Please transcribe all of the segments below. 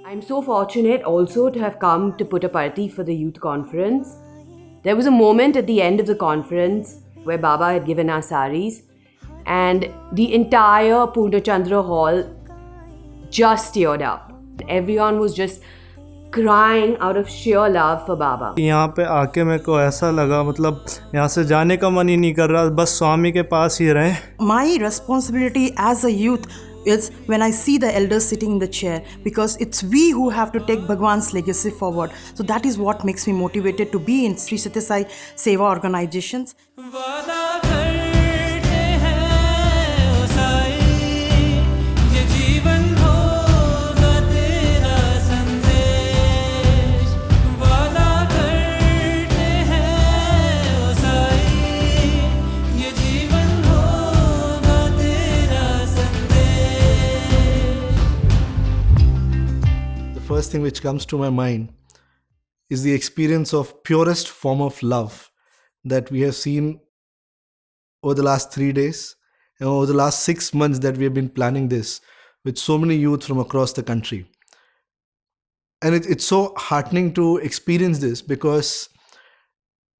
I'm so fortunate also to have come to Puttaparthi for the youth conference. There was a moment at the end of the conference where Baba had given us saris, and the entire Purnachandra hall just teared up. Everyone was just crying out of sheer love for Baba. यहाँ पे आके मेरे को ऐसा लगा, मतलब यहाँ से जाने का मन ही नहीं कर रहा, बस स्वामी के पास ही रहे. My responsibility as a youth is when I see the elders sitting in the chair, because it's we who have to take Bhagwan's legacy forward. So that is what makes me motivated to be in Sri Sathya Sai Seva organizations. First thing which comes to my mind is the experience of purest form of love that we have seen over the last 3 days and over the last 6 months that we have been planning this with so many youth from across the country. And it's so heartening to experience this because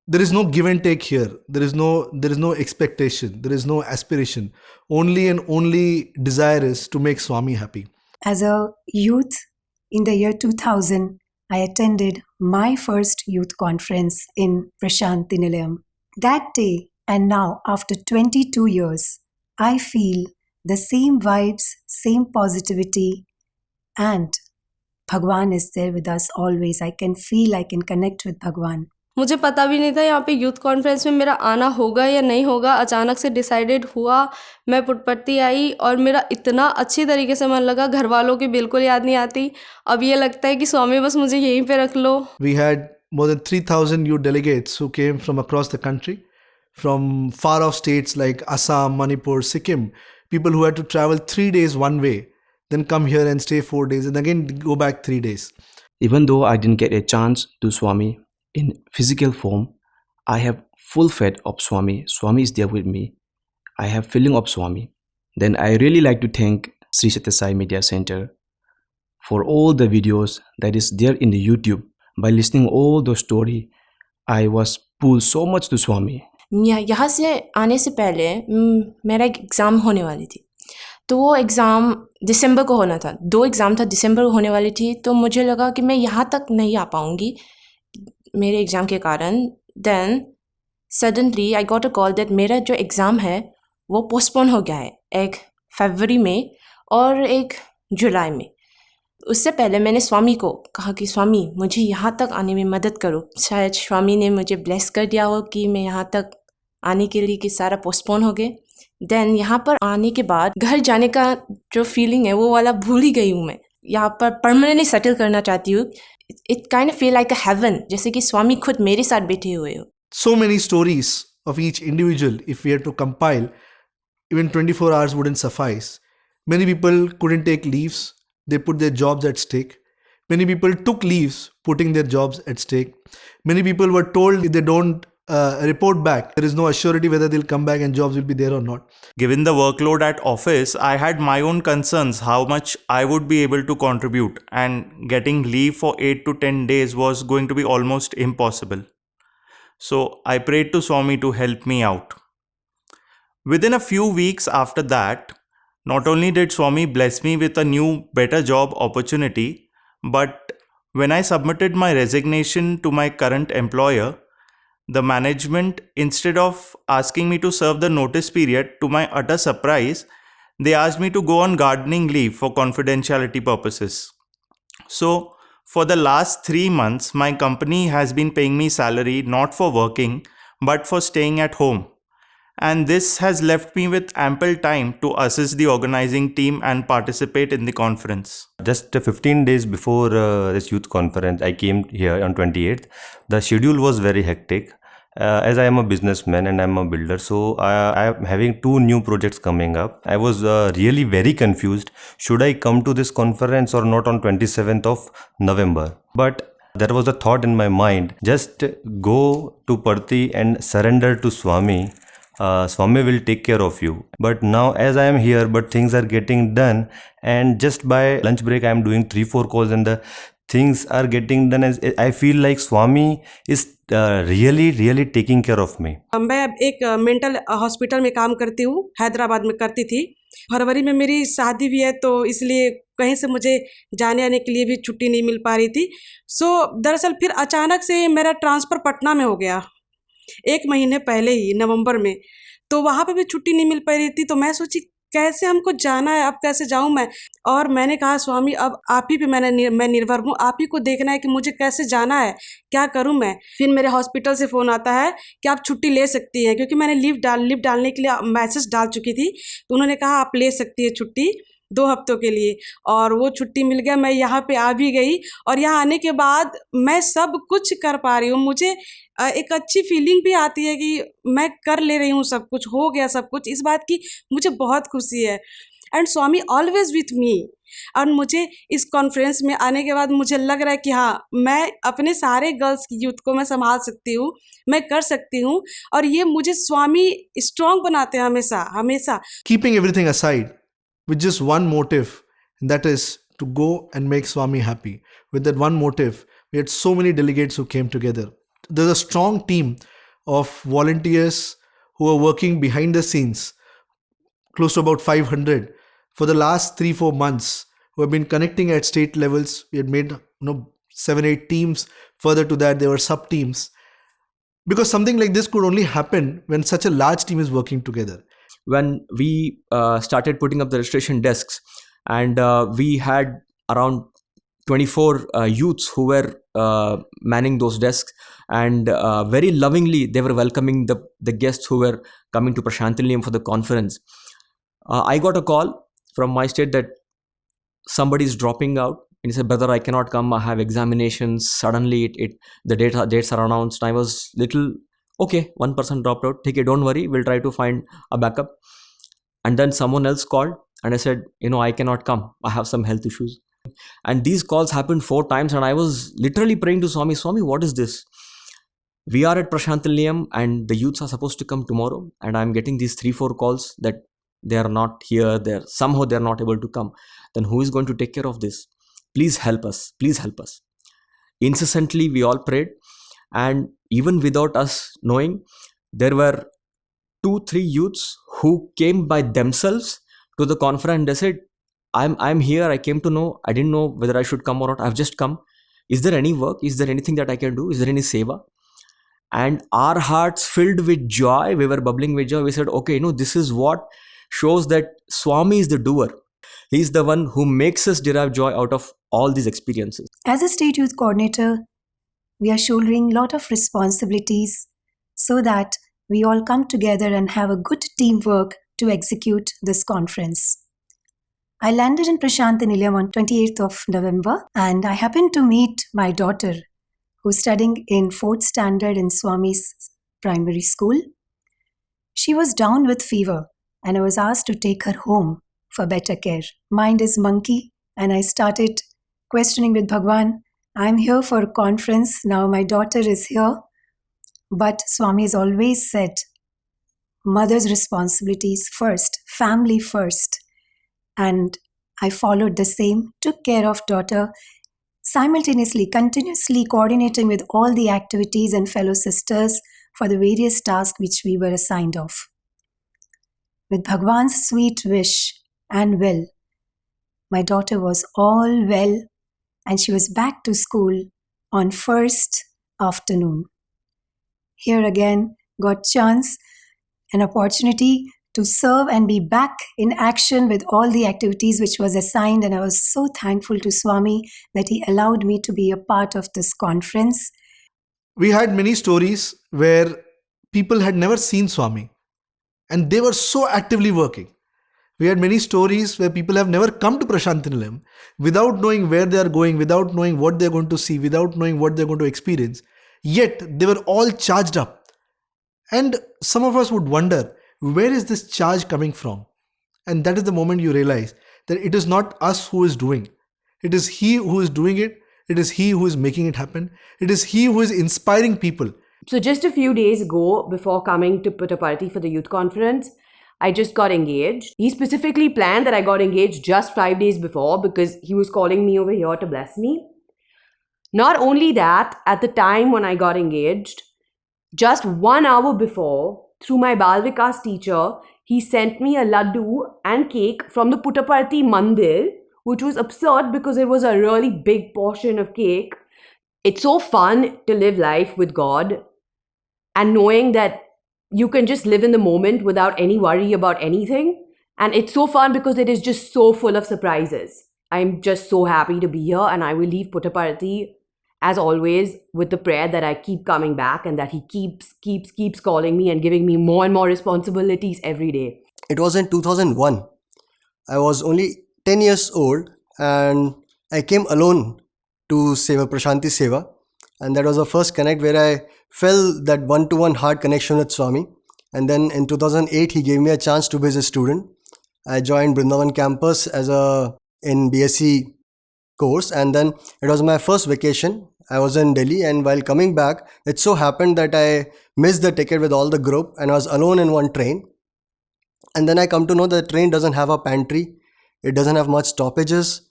there is no give and take here. There is no expectation. There is no aspiration. Only and only desire is to make Swami happy. As a youth, in the year 2000, I attended my first youth conference in Prasanthi Nilayam. That day and now, after 22 years, I feel the same vibes, same positivity, and Bhagwan is there with us always. I can feel, I can connect with Bhagwan. मुझे पता भी नहीं था यहाँ पे youth conference में मेरा आना होगा या नहीं होगा. अचानक से डिसाइडेड हुआ, मैं पुट्टपर्ती आई और मेरा इतना अच्छी तरीके से मन लगा. घर वालों की बिल्कुल याद नहीं आती. अब ये लगता है कि स्वामी बस मुझे यहीं पे रख लो. We had more than 3,000 youth delegates who came from across the country, from far off states like Assam, Manipur, Sikkim. People who had to travel 3 days one way, then come here and stay 4 days and again go back 3 days. Even though I didn't get a chance to Swami in physical form, I have full faith of Swami. Swami is there with me. I have feeling of Swami. Then I really like to thank Sri Sathya Sai Media Center for all the videos that is there in the YouTube. By listening all those story, I was pulled so much to Swami. यहाँ से आने से पहले मेरा एक exam होने वाली थी. तो वो एग्ज़ाम दिसंबर को होना था. 2 एग्ज़ाम था, दिसंबर को होने वाली थी. तो मुझे लगा कि मैं यहाँ तक नहीं आ पाऊँगी मेरे एग्ज़ाम के कारण. Then suddenly I got a call that मेरा जो एग्ज़ाम है वो पोस्टपोन हो गया है, एक फरवरी में और एक जुलाई में. उससे पहले मैंने स्वामी को कहा कि स्वामी मुझे यहाँ तक आने में मदद करो. शायद स्वामी ने मुझे ब्लेस कर दिया हो कि मैं यहाँ तक आने के लिए कि सारा पोस्टपोन हो गए. देन यहाँ पर आने के बाद घर जाने का जो फीलिंग है वो वाला भूल ही गई हूँ. मैं यहाँ पर परमानेंटली सेटल करना चाहती हूँ. It kind of feel like a heaven, जैसे कि स्वामी खुद मेरे साथ बैठे हुए हो. So many stories of each individual, if we had to compile, even 24 hours wouldn't suffice. Many people couldn't take leaves. They put their jobs at stake. Many people took leaves, putting their jobs at stake. Many people were told if they don't report back, there is no assurity whether they'll come back and jobs will be there or not. Given the workload at office, I had my own concerns how much I would be able to contribute, and getting leave for 8 to 10 days was going to be almost impossible. So I prayed to Swami to help me out. Within a few weeks after that, not only did Swami bless me with a new better job opportunity, but when I submitted my resignation to my current employer, the management, instead of asking me to serve the notice period, to my utter surprise, they asked me to go on gardening leave for confidentiality purposes. So, for the last 3 months, my company has been paying me salary not for working, but for staying at home. And this has left me with ample time to assist the organizing team and participate in the conference. Just 15 days before this youth conference, I came here on 28th. The schedule was very hectic. As I am a businessman and I am a builder, so I am having 2 new projects coming up. I was really very confused. Should I come to this conference or not on 27th of November? But there was a thought in my mind, just go to Parthi and surrender to Swami. Swami will take care of you. But now, as I am here, but things are getting done, and just by lunch break, I am doing 3-4 calls, and the things are getting done. As I feel like Swami is really taking care of me. मैं अब एक mental hospital में काम करती हूँ, हैदराबाद में करती थी। फरवरी में मेरी शादी भी है, तो इसलिए कहीं से मुझे जाने आने के लिए भी छुट्टी नहीं मिल पा रही थी। दरअसल फिर अचानक से मेरा ट्रांसफ़र पटना में हो गया 1 महीने पहले ही, नवंबर में। तो वहाँ पे भी छुट्टी नहीं मिल पा रही थी, तो मैं सोची कैसे हमको जाना है, अब कैसे जाऊँ मैं। और मैंने कहा स्वामी अब आप ही पे मैं निर्भर हूँ, आप ही को देखना है कि मुझे कैसे जाना है, क्या करूँ मैं। फिर मेरे हॉस्पिटल से फ़ोन आता है कि आप छुट्टी ले सकती हैं, क्योंकि मैंने लीव डालने के लिए मैसेज डाल चुकी थी। तो उन्होंने कहा आप ले सकती है छुट्टी 2 हफ्तों के लिए, और वो छुट्टी मिल गया। मैं यहाँ पे आ भी गई, और यहाँ आने के बाद मैं सब कुछ कर पा रही हूँ। मुझे एक अच्छी फीलिंग भी आती है कि मैं कर ले रही हूँ, सब कुछ हो गया, सब कुछ। इस बात की मुझे बहुत खुशी है। And Swami always with me. और मुझे इस कॉन्फ्रेंस में आने के बाद मुझे लग रहा है कि हाँ, मैं अपने सारे गर्ल्स की यूथ को मैं संभाल सकती हूँ, मैं कर सकती हूँ। और ये मुझे स्वामी स्ट्रॉन्ग बनाते हैं हमेशा हमेशा। Keeping everything aside, with just one motive, and that is to go and make Swami happy. With that one motive, we had so many delegates who came together. There's a strong team of volunteers who are working behind the scenes, close to about 500 for the last 3-4 months, who have been connecting at state levels. We had made 7-8 teams. Further to that, there were sub teams, because something like this could only happen when such a large team is working together. When we started putting up the registration desks, and we had around 24 youths who were manning those desks, and very lovingly they were welcoming the guests who were coming to Prasanthi Nilayam for the conference. I got a call from my state that somebody is dropping out, and he said, brother, I cannot come, I have examinations. Suddenly the dates are announced. I was little okay, one person dropped out. Okay, don't worry, we'll try to find a backup. And then someone else called, and I said, I cannot come, I have some health issues. And these calls happened 4 times, and I was literally praying to Swami, what is this? We are at Prasanthi Nilayam, and the youths are supposed to come tomorrow, and I'm getting these 3-4 calls that they are not here, somehow they're not able to come. Then who is going to take care of this? Please help us, please help us. Incessantly we all prayed, and even without us knowing, there were 2-3 youths who came by themselves to the conference. They said, I'm here, I came to know, I didn't know whether I should come or not, I've just come. Is there any work? Is there anything that I can do? Is there any seva? And our hearts filled with joy, we were bubbling with joy. We said, okay, this is what shows that Swami is the doer. He is the one who makes us derive joy out of all these experiences. As a state youth coordinator, we are shouldering a lot of responsibilities so that we all come together and have a good teamwork to execute this conference. I landed in Prasanthi Nilayam on 28th of November, and I happened to meet my daughter, who's studying in 4th standard in Swami's primary school. She was down with fever, and I was asked to take her home for better care. Mind is monkey, and I started questioning with Bhagwan, I'm here for a conference, now my daughter is here. But Swami has always said, mother's responsibilities first, family first. And I followed the same, took care of daughter, simultaneously, continuously coordinating with all the activities and fellow sisters for the various tasks which we were assigned of. With Bhagwan's sweet wish and will, my daughter was all well, and she was back to school on 1st afternoon. Here again, got chance, an opportunity to serve and be back in action with all the activities which was assigned, and I was so thankful to Swami that he allowed me to be a part of this conference. We had many stories where people had never seen Swami, and they were so actively working. We had many stories where people have never come to Prasanthi Nilayam without knowing where they are going, without knowing what they are going to see, without knowing what they are going to experience. Yet they were all charged up. And some of us would wonder, where is this charge coming from? And that is the moment you realize that it is not us who is doing. It is He who is doing it. It is He who is making it happen. It is He who is inspiring people. So just a few days ago, before coming to Puttaparthi for the youth conference, I just got engaged. He specifically planned that I got engaged just 5 days before because he was calling me over here to bless me. Not only that, at the time when I got engaged, just 1 hour before, through my Bal Vikas teacher, he sent me a laddu and cake from the Puttaparthi Mandir, which was absurd because it was a really big portion of cake. It's so fun to live life with God and knowing that you can just live in the moment without any worry about anything. And it's so fun because it is just so full of surprises. I'm just so happy to be here, and I will leave Puttaparthi as always with the prayer that I keep coming back and that he keeps calling me and giving me more and more responsibilities every day. It was in 2001. I was only 10 years old and I came alone to Seva, Prasanthi Seva, and that was the first connect where I felt that one-to-one heart connection with Swami. And then in 2008 he gave me a chance to be his student. I joined Brindavan campus in BSc course, and then it was my first vacation. I was in Delhi, and while coming back, it so happened that I missed the ticket with all the group and I was alone in one train. And then I come to know that the train doesn't have a pantry, it doesn't have much stoppages,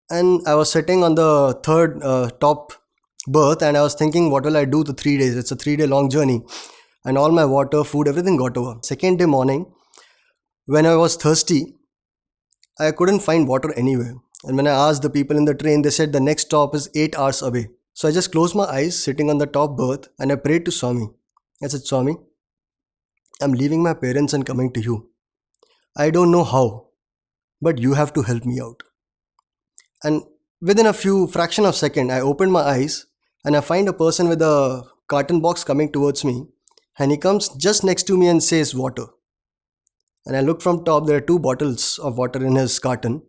and I was sitting on the third top berth and I was thinking, what will I do the 3 days? It's a 3-day long journey, and all my water, food, everything got over. Second day morning, when I was thirsty, I couldn't find water anywhere. And when I asked the people in the train, they said the next stop is 8 hours away. So I just closed my eyes sitting on the top berth and I prayed to Swami. I said, Swami, I'm leaving my parents and coming to you. I don't know how, but you have to help me out. And within a fraction of a second, I opened my eyes and I find a person with a carton box coming towards me, and he comes just next to me and says, water. And I look from top, there are 2 bottles of water in his carton,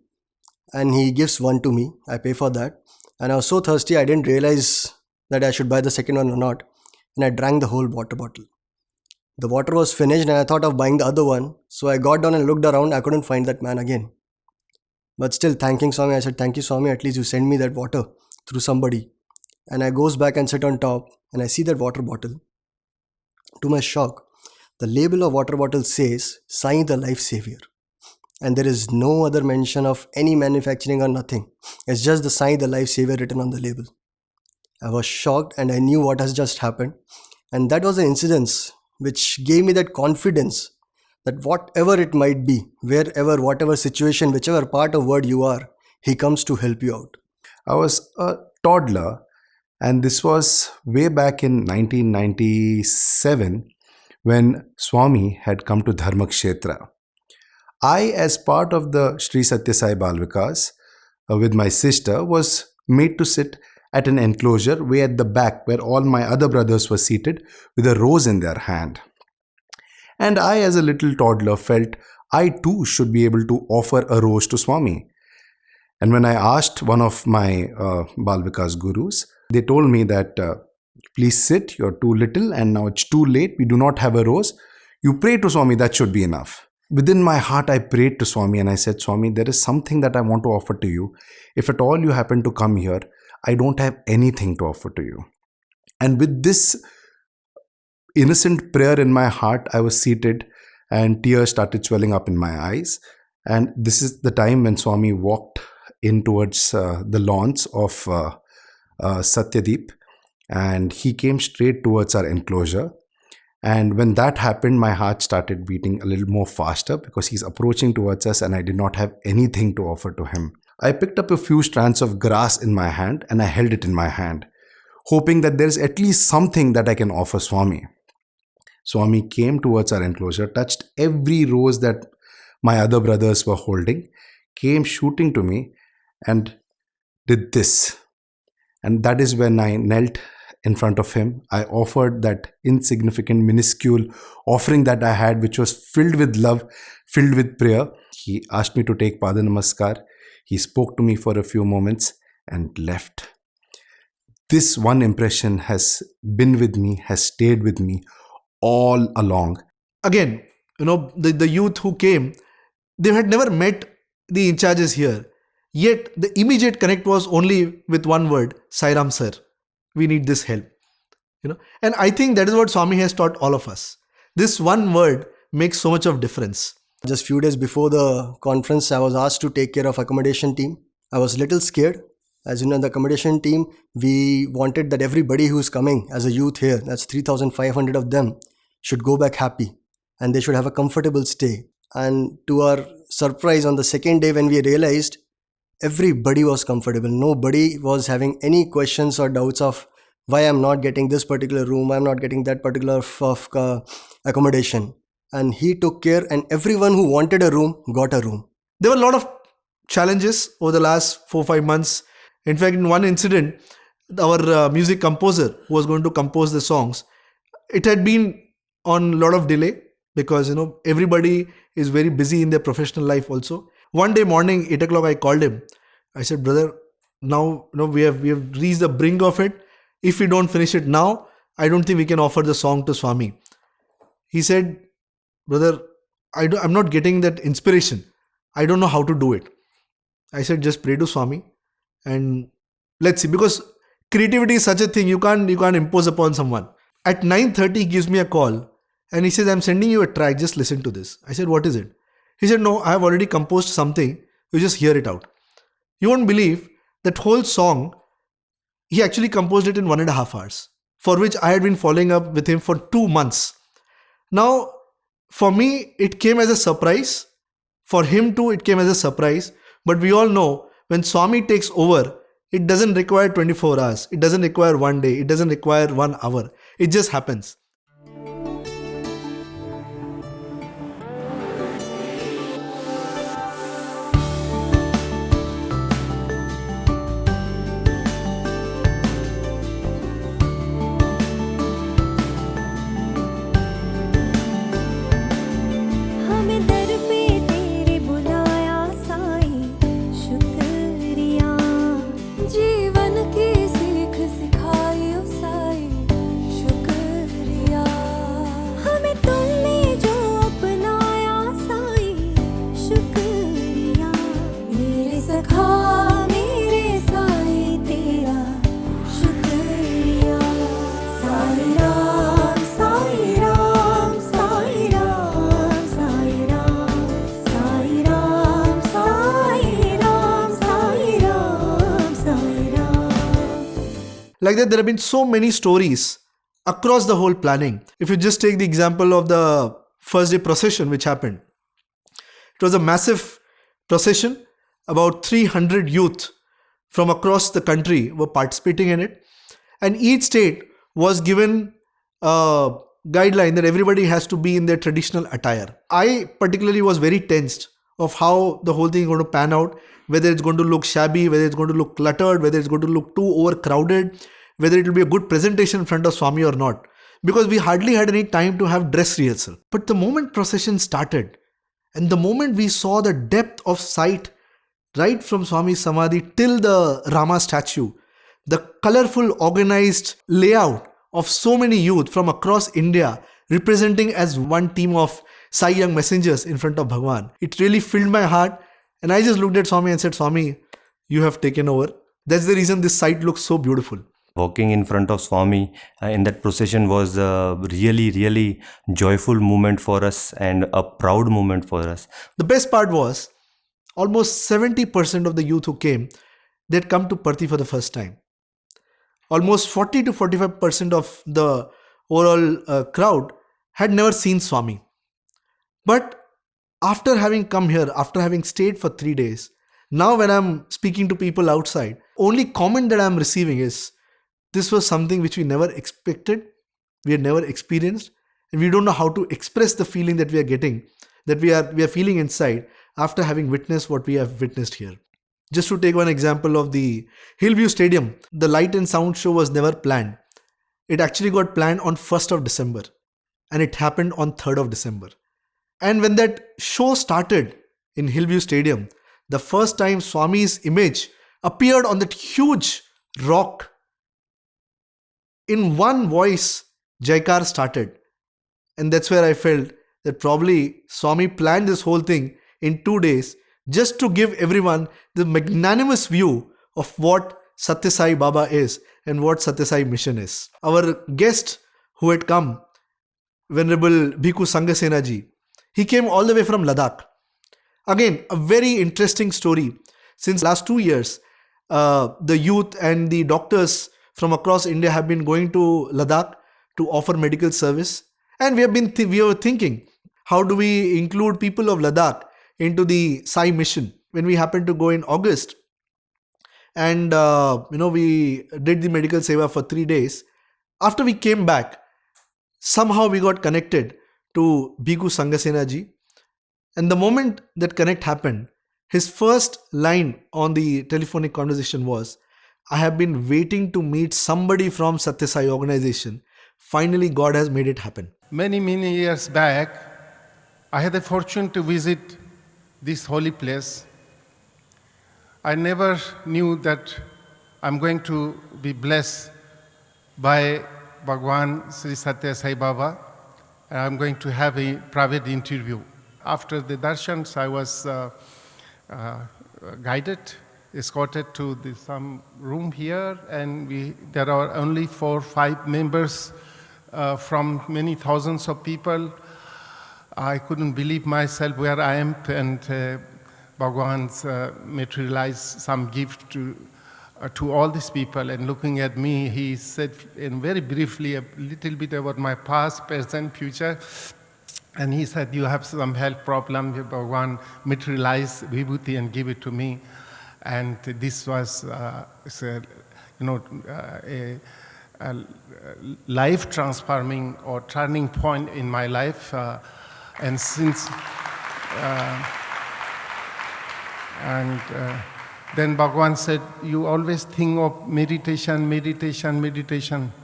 and he gives one to me. I pay for that. And I was so thirsty, I didn't realize that I should buy the second one or not. And I drank the whole water bottle. The water was finished and I thought of buying the other one. So I got down and looked around. I couldn't find that man again. But still thanking Swami, I said, thank you Swami, at least you send me that water through somebody. And I goes back and sit on top and I see that water bottle. To my shock, the label of water bottle says, Sai the Life Savior. And there is no other mention of any manufacturing or nothing. It's just the Sai the Life Savior written on the label. I was shocked and I knew what has just happened. And that was an incident which gave me that confidence that whatever it might be, wherever, whatever situation, whichever part of world you are, he comes to help you out. I was a toddler, and this was way back in 1997 when Swami had come to Dharmakshetra. I, as part of the Sri Sathya Sai Bal Vikas, with my sister, was made to sit at an enclosure way at the back where all my other brothers were seated with a rose in their hand. And I, as a little toddler, felt I too should be able to offer a rose to Swami. And when I asked one of my Bal Vikas gurus, they told me that please sit, you're too little and now it's too late, we do not have a rose. You pray to Swami, that should be enough. Within my heart, I prayed to Swami and I said, Swami, there is something that I want to offer to you. If at all you happen to come here, I don't have anything to offer to you. And with this innocent prayer in my heart, I was seated and tears started swelling up in my eyes. And this is the time when Swami walked in towards the lawns of Satyadeep, and he came straight towards our enclosure. And when that happened, my heart started beating a little more faster because he's approaching towards us and I did not have anything to offer to him. I picked up a few strands of grass in my hand and I held it in my hand, hoping that there's at least something that I can offer Swami. Swami came towards our enclosure, touched every rose that my other brothers were holding, came shooting to me and did this. And that is when I knelt in front of him. I offered that insignificant, minuscule offering that I had, which was filled with love, filled with prayer. He asked me to take Pada Namaskar. He spoke to me for a few moments and left. This one impression has been with me, has stayed with me all along. Again, the youth who came, they had never met the in charges here. Yet the immediate connect was only with one word, Sai Ram sir. We need this help. And I think that is what Swami has taught all of us. This one word makes so much of difference. Just few days before the conference, I was asked to take care of accommodation team. I was a little scared. As you know, the accommodation team, we wanted that everybody who's coming as a youth here, that's 3,500 of them, should go back happy and they should have a comfortable stay. And to our surprise, on the second day when we realized everybody was comfortable, nobody was having any questions or doubts of why I'm not getting this particular room, I'm not getting that particular accommodation. And he took care, and everyone who wanted a room got a room. There were a lot of challenges over the last 4-5 months. In fact, in one incident, our music composer who was going to compose the songs, it had been on a lot of delay because everybody is very busy in their professional life also. One day morning, 8 o'clock, I called him. I said, brother, now we have reached the brink of it. If we don't finish it now, I don't think we can offer the song to Swami. He said, brother, I'm not getting that inspiration. I don't know how to do it. I said, just pray to Swami and let's see, because creativity is such a thing you can't impose upon someone. At 9:30 he gives me a call and he says, I'm sending you a track, just listen to this. I said, what is it? He said, no, I have already composed something, you just hear it out. You won't believe that whole song he actually composed it in 1.5 hours, for which I had been following up with him for 2 months. Now for me it came as a surprise, for him too it came as a surprise. But we all know when Swami takes over, it doesn't require 24 hours. It doesn't require 1 day. It doesn't require 1 hour. It just happens. Like that, there have been so many stories across the whole planning. If you just take the example of the first day procession which happened. It was a massive procession. About 300 youth from across the country were participating in it. And each state was given a guideline that everybody has to be in their traditional attire. I particularly was very tensed of how the whole thing is going to pan out. Whether it's going to look shabby, whether it's going to look cluttered, whether it's going to look too overcrowded, whether it will be a good presentation in front of Swami or not. Because we hardly had any time to have dress rehearsal. But the moment procession started and the moment we saw the depth of sight right from Swami's Samadhi till the Rama statue, the colorful organized layout of so many youth from across India representing as one team of Sai Young messengers in front of Bhagwan, it really filled my heart. And I just looked at Swami and said, Swami, you have taken over. That's the reason this site looks so beautiful. Walking in front of Swami in that procession was a really, really joyful moment for us and a proud moment for us. The best part was almost 70% of the youth who came, they'd come to Parthi for the first time. Almost 40 to 45% of the overall crowd had never seen Swami. But after having come here, after having stayed for 3 days, now when I'm speaking to people outside, only comment that I'm receiving is, this was something which we never expected, we had never experienced, and we don't know how to express the feeling that we are getting, that we are feeling inside after having witnessed what we have witnessed here. Just to take one example of the Hillview Stadium, the light and sound show was never planned. It actually got planned on 1st of December and it happened on 3rd of December. And when that show started in Hillview Stadium, the first time Swami's image appeared on that huge rock, in one voice, Jaikar started. And that's where I felt that probably Swami planned this whole thing in 2 days just to give everyone the magnanimous view of what Sathya Sai Baba is and what Sathya Sai mission is. Our guest who had come, Venerable Bhikkhu Sangasena ji, he came all the way from Ladakh. Again, a very interesting story. Since last 2 years, the youth and the doctors from across India have been going to Ladakh to offer medical service. And we were thinking, how do we include people of Ladakh into the Sai mission? When we happened to go in August, and we did the medical seva for 3 days. After we came back, somehow we got connected to Bhikkhu Sangasena ji. And the moment that connect happened, his first line on the telephonic conversation was, I have been waiting to meet somebody from Sathya Sai organization. Finally, God has made it happen. Many years back, I had the fortune to visit this holy place. I never knew that I'm going to be blessed by Bhagwan Sri Sathya Sai Baba. I'm going to have a private interview. After the darshans, I was guided, escorted to some room here, and there are only 4 or 5 members from many thousands of people. I couldn't believe myself where I am, and Bhagwan's materialized some gift to all these people. And looking at me, he said, and very briefly, a little bit about my past, present, future. And he said, you have some health problem. Bhagwan materialized Vibhuti and give it to me. And this was, a life transforming or turning point in my life. And since, then Bhagwan said, you always think of meditation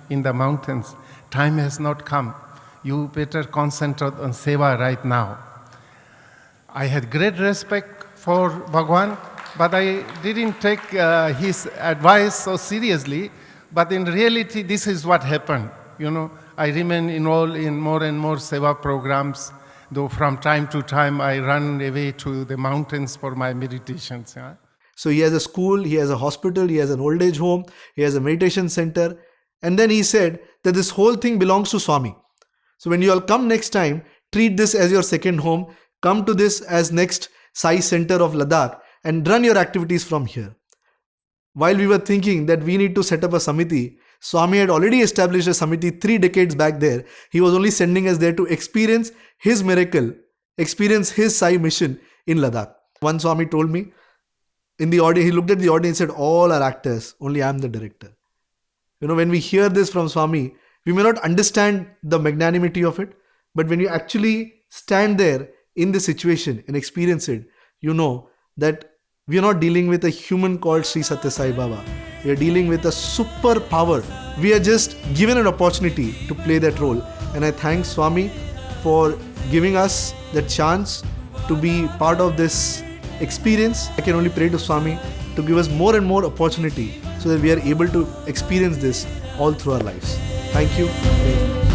in the mountains. Time has not come. You better concentrate on Seva right now. I had great respect for Bhagwan, but I didn't take his advice so seriously. But in reality, this is what happened. I remain enrolled in more and more Seva programs, though from time to time I run away to the mountains for my meditations. Yeah? So he has a school, he has a hospital, he has an old age home, he has a meditation center. And then he said that this whole thing belongs to Swami. So when you all come next time, treat this as your second home, come to this as next Sai center of Ladakh and run your activities from here. While we were thinking that we need to set up a Samiti, Swami had already established a Samiti 3 decades back there. He was only sending us there to experience his miracle, experience his Sai mission in Ladakh. One Swami told me, in the audience, he looked at the audience and said, all are actors, only I am the director. When we hear this from Swami, we may not understand the magnanimity of it, but when you actually stand there in the situation and experience it, you know that we are not dealing with a human called Sri Sathya Sai Baba. We are dealing with a super power. We are just given an opportunity to play that role. And I thank Swami for giving us the chance to be part of this experience. I can only pray to Swami to give us more and more opportunity so that we are able to experience this all through our lives. Thank you very much.